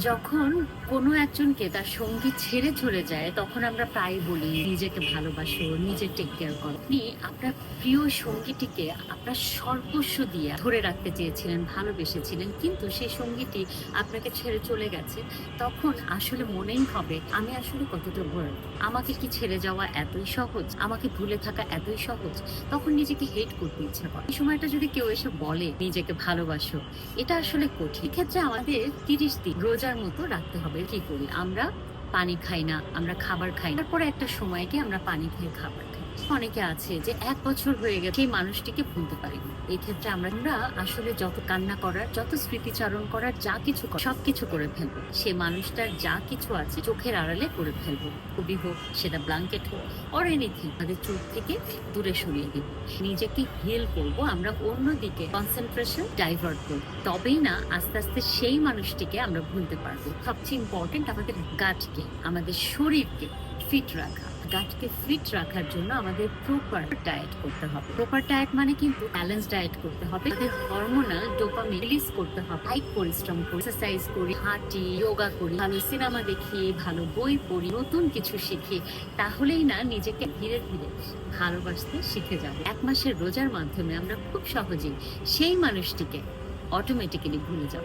যখন কোনো একজনকে তার সঙ্গী ছেড়ে চলে যায় তখন আমরা প্রায় বলি নিজেকে ভালোবাসো, নিজে টেক কেয়ার করো। আপনি আপনার প্রিয় সঙ্গীটিকে আপনার সর্বস্ব দিয়ে ধরে রাখতে চেয়েছিলেন, ভালোবেসেছিলেন, কিন্তু সেই সঙ্গীটি আপনাকে ছেড়ে চলে গেছে। তখন আসলে মনেই হবে আমি আসলে কতটা ভয়, আমাকে কি ছেড়ে যাওয়া এতই সহজ, আমাকে ভুলে থাকা এতই সহজ। তখন নিজেকে হেট করতে ইচ্ছা করে। এই সময়টা যদি কেউ এসে বলে নিজেকে ভালোবাসো, এটা আসলে কঠিন। ক্ষেত্রে আমাদের 30 দিন রোজার মতো রাখতে হবে। কি করি আমরা? পানি খাই না, আমরা খাবার খাই না। তারপরে একটা সময় গিয়ে আমরা পানি খেয়ে খাবার খাই। অনেকে আছে যে 1 বছর হয়ে গেছে সেই মানুষটিকে ভুলতে পারিনি। এই ক্ষেত্রে আমরা আসলে যত কান্না করার, যত স্মৃতিচারণ করার, যা কিছু সবকিছু করে ফেলবো। সে মানুষটার যা কিছু আছে চোখের আড়ালে করে ফেলবো। ছবি হোক, সেটা ব্ল্যাঙ্কেট হোক, অর এনিথিং, আমাদের চোখ থেকে দূরে সরিয়ে দিব। নিজেকে হিল করবো, আমরা অন্যদিকে কনসেন্ট্রেশন ডাইভার্ট করবো। তবেই না আস্তে আস্তে সেই মানুষটিকে আমরা ভুলতে পারবো। সবচেয়ে ইম্পর্টেন্ট আমাদের গাটকে, আমাদের শরীরকে ফিট রাখা। গাটকে ফিট রাখার জন্য আমাদের প্রপার ডায়েট করতে হবে। প্রপার ডায়েট মানে কিন্তু ব্যালেন্স ডায়েট করতে হবে। আমাদের হরমোনাল ডোপামিন রিলিজ করতে হবে। কায়িক পরিশ্রম করি, এক্সারসাইজ করি, হাঁটি, যোগা করি, ভালো সিনেমা দেখি, ভালো বই পড়ি, নতুন কিছু শিখি। তাহলেই না নিজেকে ধীরে ধীরে ভালোবাসতে শিখে যাব। 1 মাসের রোজার মাধ্যমে আমরা খুব সহজেই সেই মানুষটিকে অটোমেটিক্যালি ভুলে যাব।